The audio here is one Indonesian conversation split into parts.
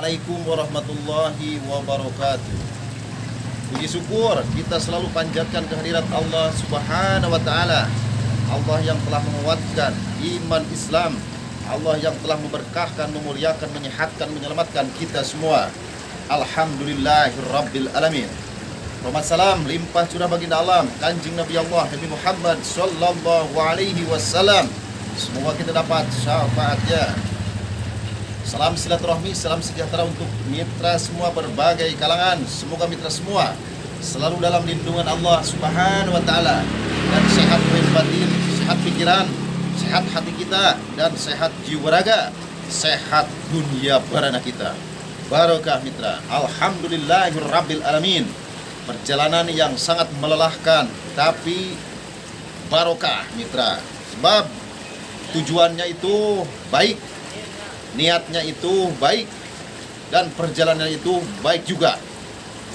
Assalamualaikum warahmatullahi wabarakatuh. Puji syukur kita selalu panjatkan kehadirat Allah Subhanahu wa taala. Allah yang telah menguatkan iman Islam, Allah yang telah memberkahkan, memuliakan, menyehatkan, menyelamatkan kita semua. Alhamdulillahirabbil alamin. Rahmat salam limpah curah baginda alam Kanjeng Nabi Allah Nabi Muhammad sallallahu alaihi wasallam. Semoga kita dapat syafaatnya. Salam silaturahmi, salam sejahtera untuk mitra semua berbagai kalangan. Semoga mitra semua selalu dalam lindungan Allah Subhanahu wa taala dan sehat batin, sehat pikiran, sehat hati kita dan sehat jiwa raga, sehat dunia barana kita. Barokah mitra. Alhamdulillahirabbil alamin. Perjalanan yang sangat melelahkan tapi barokah mitra. Sebab tujuannya itu baik, niatnya itu baik, dan perjalanan itu baik juga.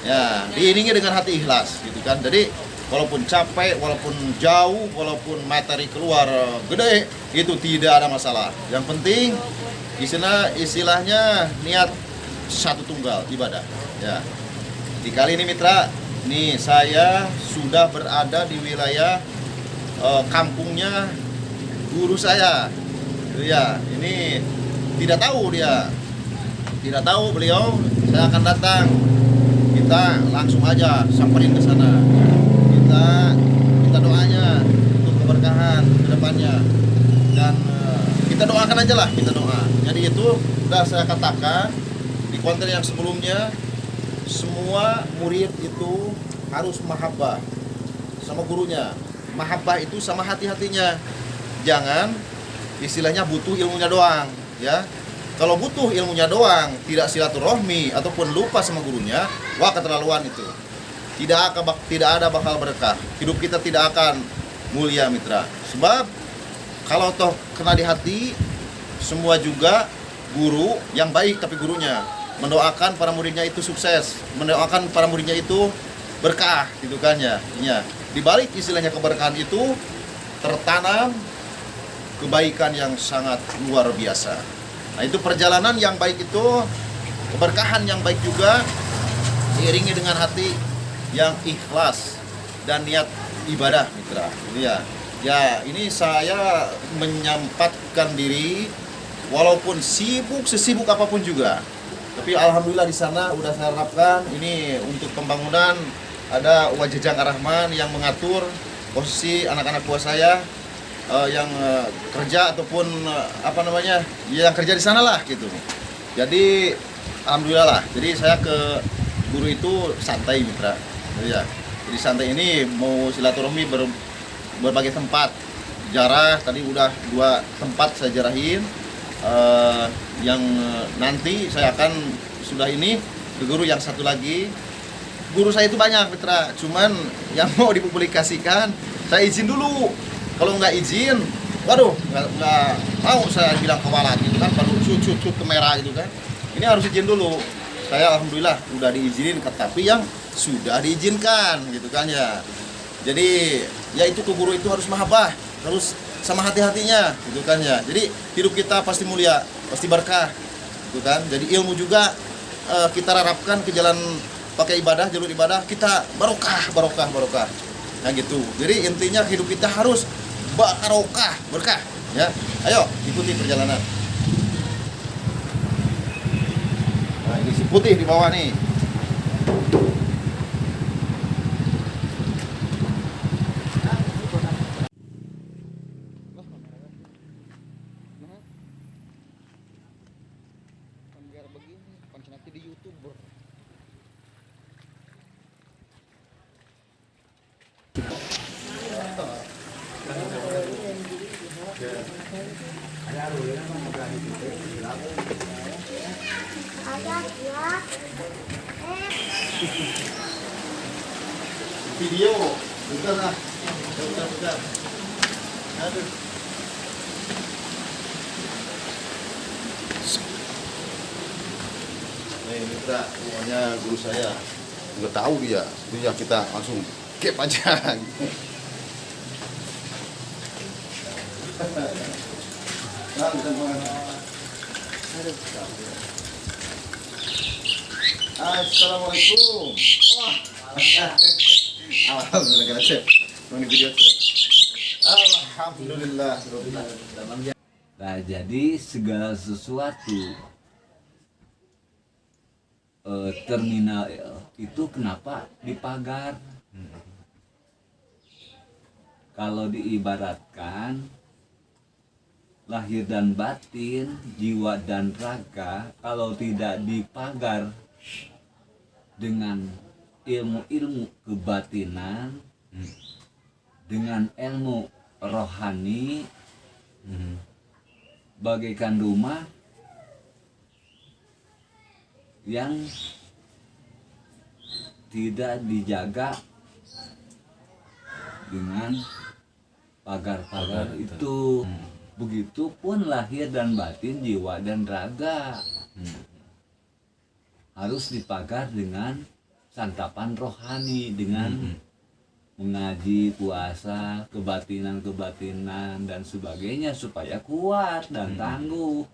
Ya, diiringi dengan hati ikhlas gitu kan. Jadi walaupun capek, walaupun jauh, walaupun materi keluar gede, itu tidak ada masalah. Yang penting istilahnya niat satu tunggal ibadah. Ya. Di kali ini mitra, nih saya sudah berada di wilayah kampungnya guru saya. Ya, ini tidak tahu beliau saya akan datang. Kita langsung aja samperin ke sana. Kita doanya untuk keberkahan ke depannya, dan kita doakan aja lah, kita doa. Jadi itu sudah saya katakan di konten yang sebelumnya, semua murid itu harus mahabbah sama gurunya. Mahabbah itu sama hati-hatinya. Jangan istilahnya butuh ilmunya doang, ya. Kalau butuh ilmunya doang, tidak silaturahmi ataupun lupa sama gurunya, wah keterlaluan itu. Tidak ada bakal berkah. Hidup kita tidak akan mulia mitra. Sebab kalau toh kena di hati, semua juga guru yang baik tapi gurunya mendoakan para muridnya itu sukses, mendoakan para muridnya itu berkah gitu kan ya. Ya. Di balik istilahnya keberkahan itu tertanam kebaikan yang sangat luar biasa. Nah, itu perjalanan yang baik itu, keberkahan yang baik juga diiringi dengan hati yang ikhlas dan niat ibadah mitra. Ya. Ya, ini saya menyempatkan diri walaupun sesibuk apapun juga. Tapi alhamdulillah di sana udah saya harapkan ini untuk pembangunan, ada Wajajang Ar-Rahman yang mengatur posisi anak-anak buah saya yang kerja ataupun yang kerja di sana lah gitu. Jadi alhamdulillah lah. Jadi saya ke guru itu santai mitra. Ya. Jadi santai ini mau silaturahmi berbagai tempat. Jarah tadi udah 2 tempat saya jarahin. Yang nanti saya akan sudah ini ke guru yang satu lagi. Guru saya itu banyak mitra, cuman yang mau dipublikasikan saya izin dulu. Kalau nggak izin, waduh, nggak mau saya bilang kepala gitu kan, baru cut ke merah gitu kan. Ini harus izin dulu. Saya alhamdulillah udah diizinin, tapi yang sudah diizinkan gitu kan ya. Jadi ya itu ke guru itu harus mahabbah, harus sama hati-hatinya gitu kan ya. Jadi hidup kita pasti mulia, pasti berkah gitu kan. Jadi ilmu juga kita harapkan ke jalan pakai ibadah, jalur ibadah kita barokah. Nah gitu. Jadi intinya hidup kita harus barokah, berkah ya. Ayo ikuti perjalanan. Nah, ini si putih di bawah nih. Di YouTuber. Video, bukan lah. Bukan. Aduh. Nih mitra, semuanya guru saya. Udah tahu dia, jadi kita langsung keep aja. Nah, bisa Assalamualaikum. Wah. Alhamdulillah Chef. Ini video Chef. Alhamdulillah. Nah, jadi segala sesuatu terminal itu kenapa dipagar? Kalau diibaratkan lahir dan batin, jiwa dan raga, kalau tidak dipagar dengan ilmu-ilmu kebatinan, dengan ilmu rohani, bagaikan rumah yang tidak dijaga dengan pagar-pagar itu. Begitupun lahir dan batin, jiwa dan raga harus dipagar dengan santapan rohani, dengan mengaji, puasa, kebatinan dan sebagainya supaya kuat dan tangguh.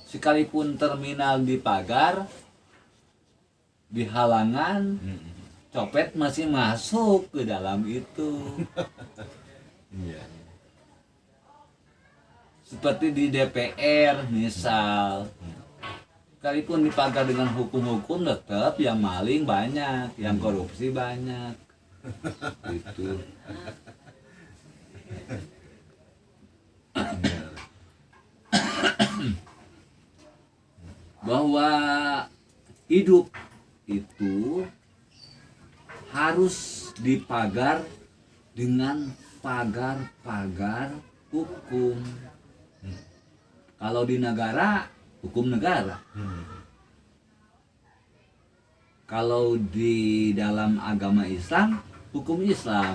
Sekalipun terminal dipagar, di halangan, copet masih masuk ke dalam itu. Seperti di DPR misal, sekalipun dipagar dengan hukum-hukum, tetap yang maling banyak, yang korupsi banyak. Itu bahwa hidup itu harus dipagar dengan pagar-pagar hukum. Kalau di negara, hukum negara. Kalau di dalam agama Islam, hukum Islam.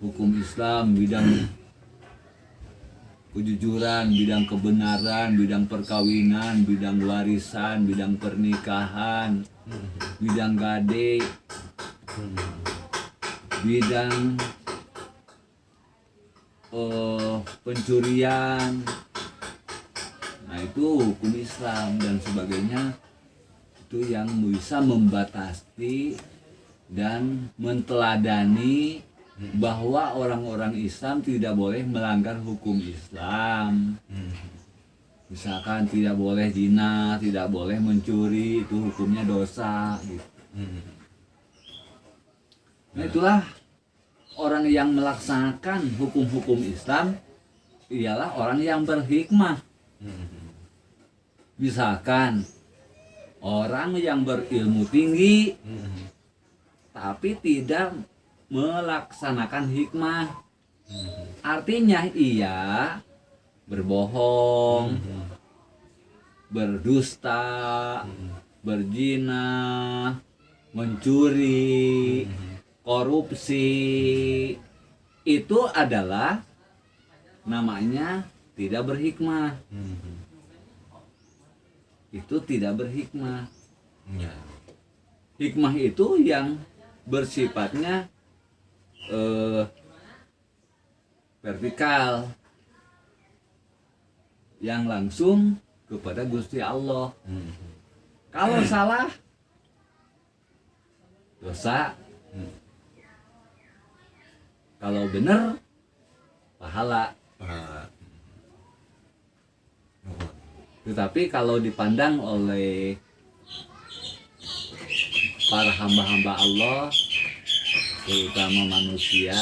Hukum Islam bidang kejujuran, bidang kebenaran, bidang perkawinan, bidang warisan, bidang pernikahan, bidang gade, bidang pencurian. Nah, itu hukum Islam dan sebagainya, itu yang bisa membatasi dan menteladani bahwa orang-orang Islam tidak boleh melanggar hukum Islam. Misalkan tidak boleh zina, tidak boleh mencuri, itu hukumnya dosa gitu. Nah, itulah orang yang melaksanakan hukum-hukum Islam ialah orang yang berhikmah. Misalkan orang yang berilmu tinggi tapi tidak melaksanakan hikmah, artinya ia berbohong, berdusta, berzina, mencuri, korupsi, itu adalah namanya tidak berhikmah. Itu tidak berhikmah. Hikmah itu yang bersifatnya vertikal, yang langsung kepada Gusti Allah. Kalau salah, dosa. Kalau benar, pahala. Tetapi kalau dipandang oleh para hamba-hamba Allah, terutama manusia,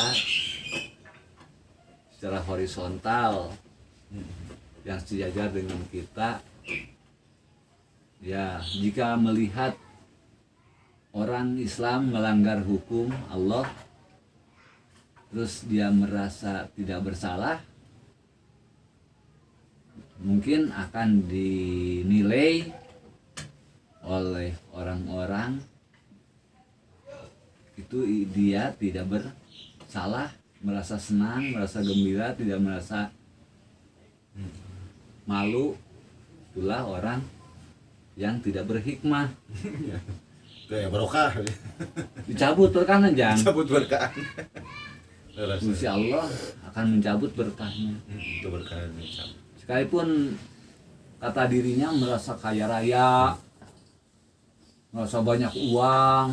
secara horizontal yang sejajar dengan kita, ya, jika melihat orang Islam melanggar hukum Allah terus dia merasa tidak bersalah, mungkin akan dinilai oleh orang-orang itu dia tidak bersalah, merasa senang, merasa gembira, tidak merasa malu. Itulah orang yang tidak berhikmah. Kayak barokah. Dicabut berkahnya, Jang. Cabut berkah. Gusti Allah akan mencabut berkahnya. Itu berkah dicabut. Sekalipun kata dirinya merasa kaya raya, merasa banyak uang,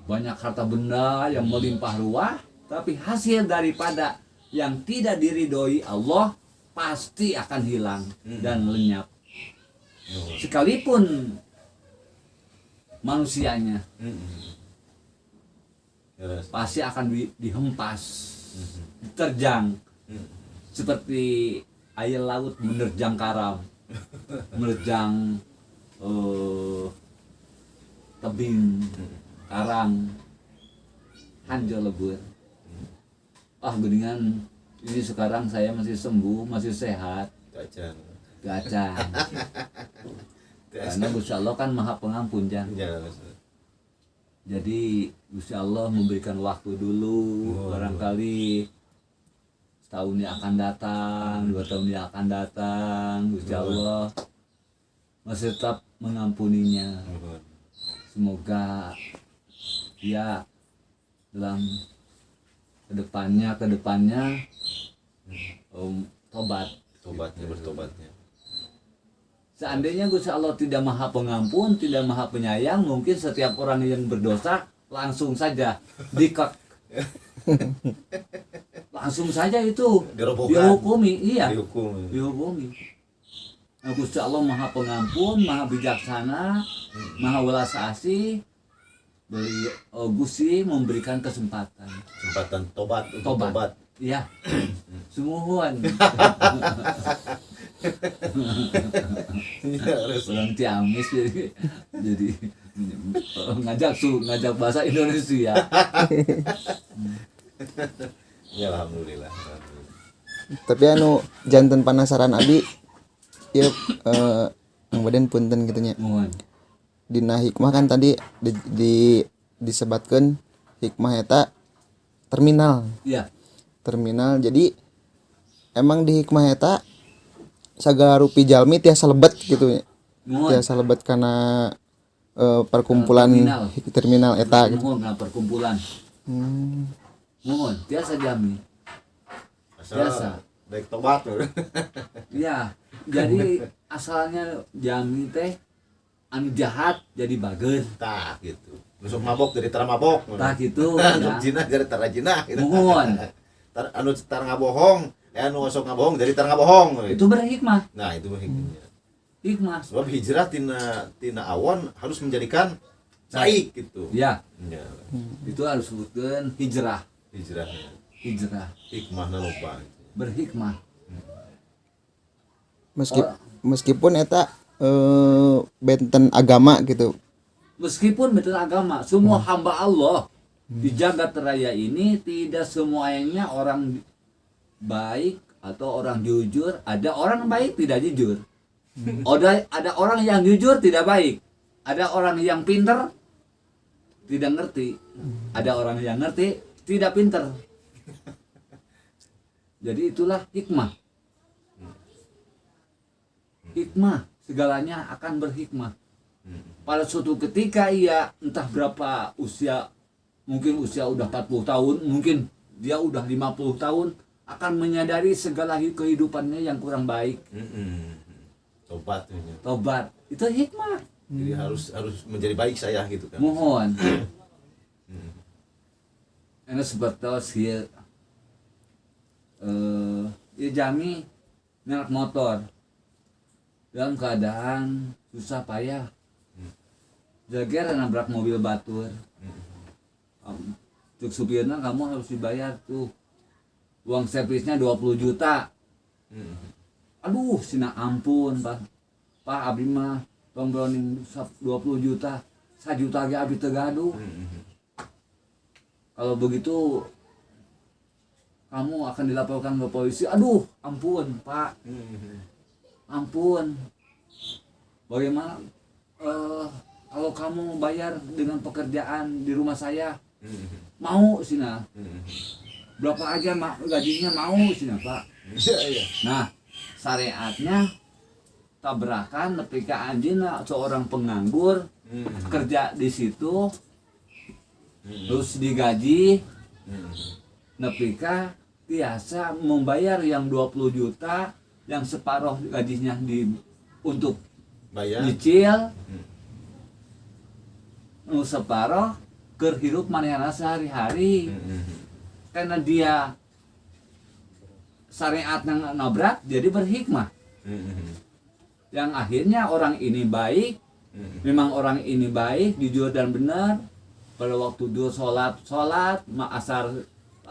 banyak harta benda yang melimpah ruah, tapi hasil daripada yang tidak diridhoi Allah pasti akan hilang dan lenyap. Sekalipun manusianya pasti akan dihempas, diterjang seperti air laut menerjang karang, menerjang tebing, karang, hancur lebur. Geningan ini sekarang saya masih sembuh, masih sehat. Gacan. Karena Gusti Allah kan Maha Pengampun, Jan. Jadi Gusti Allah memberikan waktu dulu, barangkali setahun yang akan datang, 2 tahun yang akan datang, Gusti Allah masih tetap mengampuninya. Semoga ya dalam kedepannya bertobatnya. Seandainya Gusti Allah tidak Maha Pengampun, tidak Maha Penyayang, mungkin setiap orang yang berdosa langsung saja dikek. Langsung saja itu dihukumi, iya. Dihukumi. Nah, Gusti Allah Maha Pengampun, Maha Bijaksana, Maha Welas Asih. Gusti memberikan kesempatan tobat untuk tobat. Iya. Sumuhun. Orang Ciamis jadi ngajak bahasa Indonesia. Ya alhamdulillah. Tapi janten penasaran abi ieu badan punten gitu nya. Mohon. Dina hikmah kan tadi disebatkeun hikmah eta terminal. Iya. Terminal. Jadi emang di hikmah eta sagala rupi jalmi tiasa lebet gitu ya. Tiasa lebet karena perkumpulan terminal eta gitu. Mohon perkumpulan. Mohon tiasa jami. Tiasa. Baik tobat. Iya. Jadi asalnya jami teh anu jahat jadi bager. Tah gitu. Nusuk mabok jadi tara mabok. Tah gitu. Anu jinah jadi tara jinah gitu. Mohon. Anu tara ngabohong, anu sok ngabohong jadi tara ngabohong. Itu berhikmah. Nah, itu hikmahnya. Hikmah. Sebab hijrah tina awan harus menjadikan baik gitu. Ya. Ya. Itu harus sebutkan hijrah. Hijrah. Hikmahna loba. Berhikmah. Meskipun eta benten agama gitu. Meskipun benten agama, semua hamba Allah di jagat raya ini tidak semuanya orang baik atau orang jujur. Ada orang baik tidak jujur. Ada orang yang jujur tidak baik. Ada orang yang pinter tidak ngerti. Ada orang yang ngerti tidak pinter. Jadi itulah hikmah. Hikmah, segalanya akan berhikmah. Pada suatu ketika ia entah berapa usia, mungkin usia udah 40 tahun, mungkin dia udah 50 tahun, akan menyadari segala kehidupannya yang kurang baik. Tobat. Itu hikmah. Jadi harus menjadi baik saya gitu kan. Mohon. Ini seperti ya jami naik motor dalam keadaan susah payah. Jager nabrak mobil batur. Cuk supirna kamu harus dibayar tuh. Uang servisnya 20 juta. Aduh, sina ampun, Pak. Pak abdi mah tong browning 20 juta. 1 juta ge abdi teu gaduh. Kalau begitu kamu akan dilaporkan ke polisi. Aduh, ampun, Pak. Ampun. Bagaimana kalau kamu bayar dengan pekerjaan di rumah saya? Mau sina. Berapa aja gajinya mau sina, Pak. Nah, syariatnya tabrakan nepi ka anjeunna seorang penganggur kerja di situ terus digaji nepi ka biasa membayar yang 20 juta yang separuh gajinya untuk Bayar. nyicil, nu separuh keur hirup manehna sehari-hari. Karena dia syariat yang nabrak jadi berhikmah. Yang akhirnya orang ini baik, memang orang ini baik, jujur dan benar. Pada waktu dia sholat, asar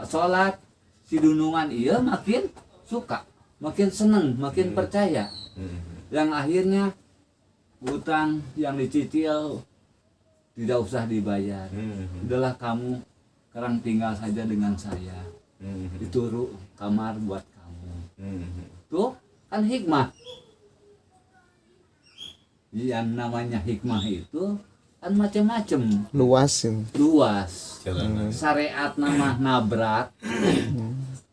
sholat, si dunungan iya makin suka, makin seneng, makin percaya. Yang akhirnya utang yang dicicil tidak usah dibayar. Udahlah kamu sekarang tinggal saja dengan saya. Itu kamar buat kamu. Tuh kan hikmah. Yang namanya hikmah itu kan macam-macam. Luas. Syariat nama nabrak.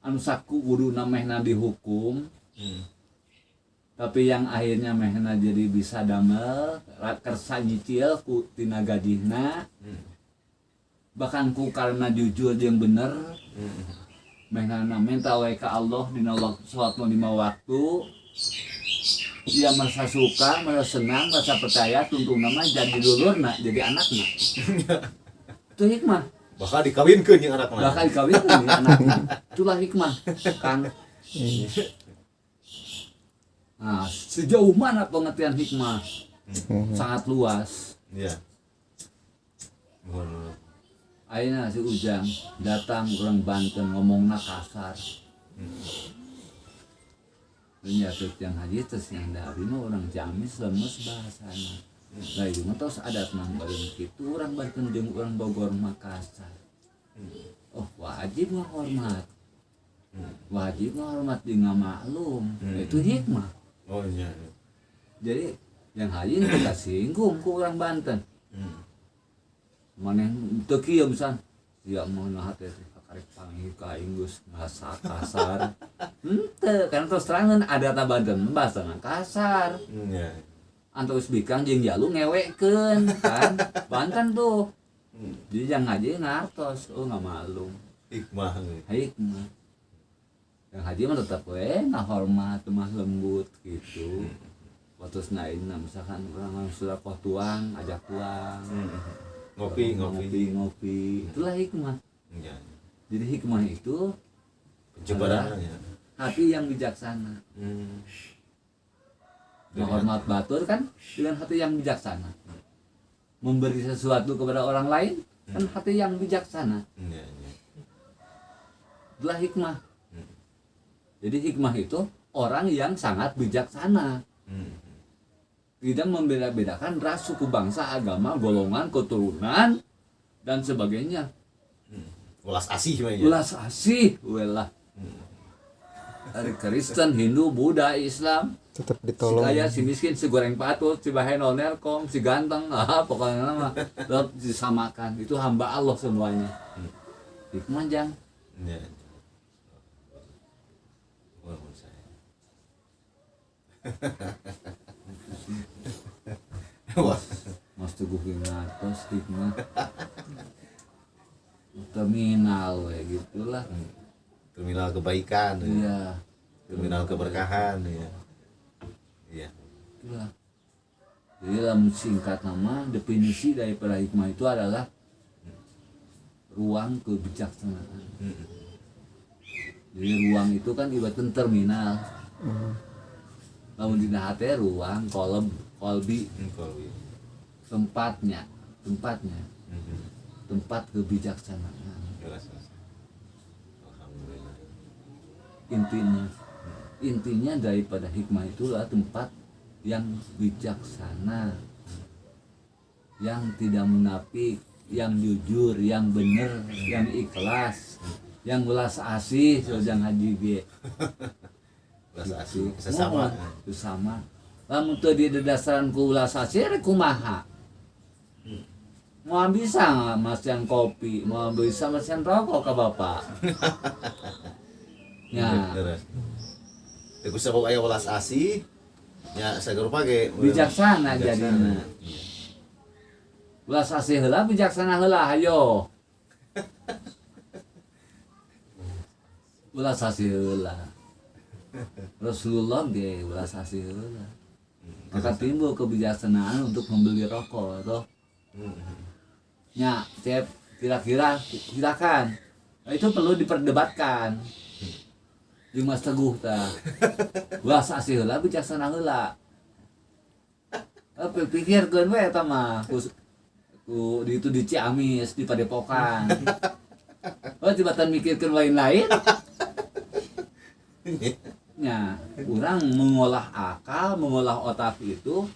Anu saku kudu namehna dihukum. Tapi yang akhirnya mehna jadi bisa damel kersa nyicil ku tina gajihna. Bahkan ku karena jujur yang bener. Mehna minta wae ka Allah dina waktu salat 5 waktu. Dia merasa suka, merasa senang, merasa percaya, tuntung nama jadi dulurna, jadi anaknya. Itu hikmah. Bakal dikawinkeun jeung anakna. Bakal dikawinkeun jeung anakna. Itulah hikmah, Kang. Nah, sejauh mana pengertian hikmah? Sangat luas. Iya. Ayeuna si Ujang datang orang Banten ngomongna kasar. Nya yang haji terus yang dari mah orang Jamis lemes bahasana. Lah itu mah tos adat mah beureum kitu urang Banten jeung urang Bogor Makassar. Oh, wajib menghormat. Wajib menghormat jeung ngamaklum. Itu hikmah. Oh iya. Jadi yang haji kita singgung ku urang Banten. Maneh teu kieu misan. Ya moal hate karek panggil ka Inggris bahasa kasar. Henteu, kan terus terangan ada ta Banten bahasa kasar. Iya. Antos bikang jeung jalu ngewekeun kan. Banten tuh. Jadi jangan haji ngartos, oh ngamaklum. Hikmah. Hikmah. Yang haji mah tetap we ngahormat, mah lembut gitu. Waktu nainna misalkan orang sudah tuang, ajak tuang. Ngopi. Itulah hikmah. Iya. Jadi hikmah itu Pencebarannya. hati yang bijaksana. Menghormat batur kan dengan hati yang bijaksana. Memberi sesuatu kepada orang lain kan hati yang bijaksana. Iya. Itulah hikmah. Jadi hikmah itu orang yang sangat bijaksana. Tidak membeda-bedakan ras, suku, bangsa, agama, golongan, keturunan dan sebagainya. Ulas asih mah ya. Ulas asih, welah. Dari Kristen, Hindu, Buddha, Islam, Tetap si ditolong. kaya, si miskin, si goreng patut, si bahe nelkom, si ganteng, pokoknya nama tetap disamakan. Itu hamba Allah semuanya. Hikmah jang. Iya. Walaupun saya. Wah. Mas Teguh ngatos hikmah. Terminal we gitulah. Terminal kebaikan. Iya. Terminal keberkahan ya. Iya. Itulah. Jadi dalam singkat nama definisi daripada hikmah itu adalah ruang kebijaksanaan. Jadi ruang itu kan ibaratnya terminal. Lamun dina hate ruang kolbi tempatnya tempat kebijaksanaan. Alhamdulillah. Intinya daripada hikmah itulah tempat yang bijaksana, yang tidak munafik, yang jujur, yang benar, yang ikhlas, yang belas asih, sojang haji ge. Belas asih sesama. Sesama. Lamun teu di dadasaran ku ulas asih rek kumaha? Mau bisa mas yang kopi, mau bisa mas yang rokok ke bapak. Ya, Ku sabab aya welas asih nya sagerupa ge bijaksana jadinya. Ulas asih heula, bijaksana heula, hayo. Ulas asih heula. Rasulullah ge ulah sasi heula. Maka timbul kebijaksanaan untuk membeli rokok toh. Nya, Cep, kira-kira silakan. Nah, itu perlu diperdebatkan. Jeung Mas Teguh tah. Ulah sasi heula bijaksana heula. Pikirkeun we eta mah. Ku di itu di Ciamis, di Padepokan. Oh, tibatan mikirkeun lain-lain. Ya, orang mengolah akal, mengolah otak itu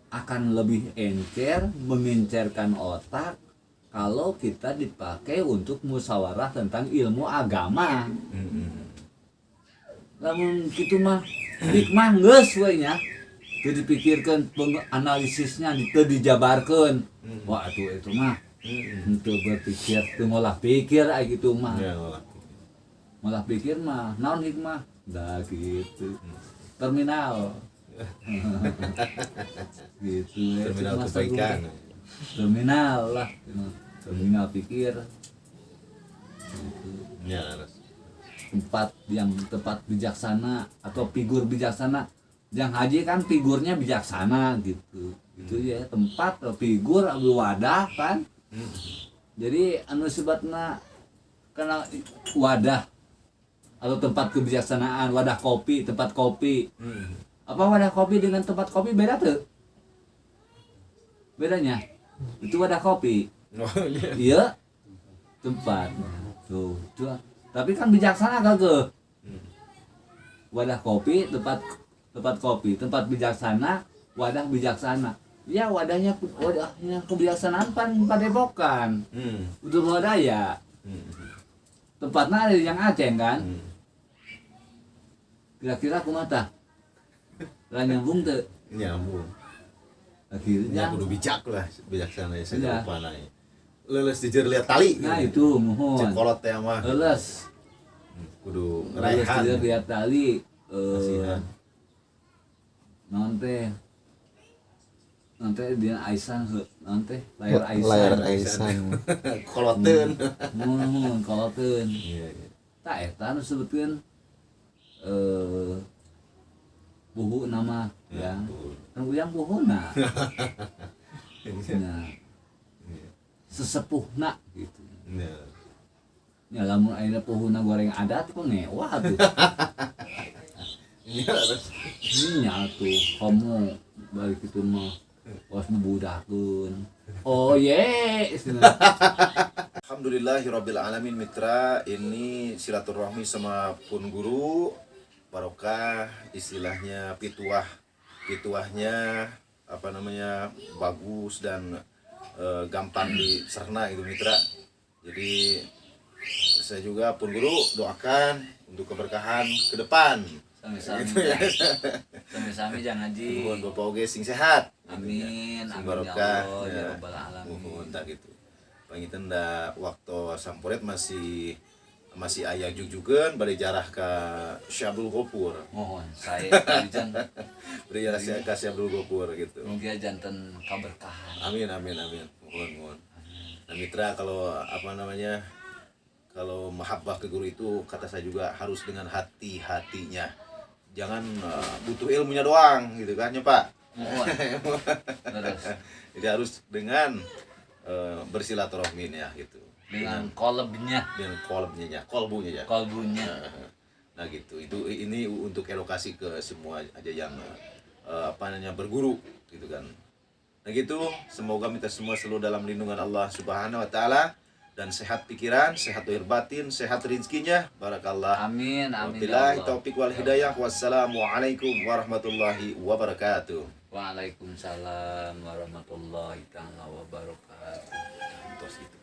akan lebih encer, mengencerkan otak kalau kita dipakai untuk musyawarah tentang ilmu agama. Namun gitu mah hikmah geus we nya. Teu dipikirkeun analisisnya teu dijabarkeun. Wah atuh itu mah teu berpikir, teu ngolah pikir aya gitu mah. Ya, Ngolah pikir mah naon hikmah? Dah gitu. Terminal. Gitu ya. terminal kebaikan. Terminal lah. Terminal pikir. Gitu. Ya, Ras. Tempat bijaksana atau figur bijaksana. Yang haji kan figurnya bijaksana gitu. Itu ya tempat atau figur atau wadah kan. Jadi anu sebatna karena wadah atau tempat kebijaksanaan, wadah kopi, tempat kopi. Apa wadah kopi dengan tempat kopi beda tuh? Bedanya? Itu wadah kopi. Oh, iya. Iya. Tempat. Tuh. Tapi kan bijaksana kagak? Wadah kopi, tempat kopi, tempat bijaksana, wadah bijaksana. Ya wadahnya kebijaksanaan Padepokan. Udah Lodaya. Tempatnya ada yang Aceh kan? Kira-kira kumaha? Lah nyambung teu? Nyambung. Akhirnya Ya kudu bijak lah, bijaksana ya Iya. saya lupa nah. Leuleus dijer lihat tali. nah itu mohon. Cek kolot teh mah. Leles. Kudu Leles ngerehan. dia lihat tali Kasihan. naon teh? Nanti dia Aisan naon teh? Layar Aisan. Layar Aisan. Koloteun. Mohon koloteun. Iya, iya. Tak eta nu sebutkeun buhu nama ya. Kan uyang buhuna. Nah, sesepuhna gitu. Iya. Ya lamun ayeuna puhuna goreng adat kok ngewah tuh. Iya, Ras. Nya tuh kamu balik itu mah was budakeun. Oh ye. Alhamdulillahirabbil alamin mitra, ini silaturahmi sama pun guru barokah, istilahnya pituahnya apa namanya bagus dan gampang dicerna gitu mitra. Jadi saya juga pun guru doakan untuk keberkahan ke depan. Sami-sami. Gitu ya. Sami-sami jangan haji. Mohon Bapak oge sing sehat. Amin. Sing Amin ya barokah Allah ya ya. rabbal alamin. Mohon tak gitu. Pangitan da waktu sampuret masih aya jujugan bari jarah ka Syabul Ghafur. Mohon saya kajian Bari jarah ka Syabul Ghafur gitu. mugia janten kaberkahan. Amin. Mohon. Nah, mitra kalau apa namanya? Kalau mahabbah ke guru itu kata saya juga harus dengan hati-hatinya. Jangan butuh ilmunya doang gitu kan ya Pak. Mohon. Terus Jadi harus dengan bersilaturahmi ya gitu. dengan kolebnya, Dengan kolbunya ya. kolbunya. Nah gitu. Ini untuk edukasi ke semua aja yang apa namanya berguru gitu kan. Nah gitu, semoga kita semua selalu dalam lindungan Allah Subhanahu wa taala dan sehat pikiran, sehat lahir batin, sehat rezekinya. Barakallah. Amin amin ya Wabillahi Allah. taufik wal hidayah. Wassalamualaikum warahmatullahi wabarakatuh. Waalaikumsalam warahmatullahi taala wabarakatuh. Terus gitu.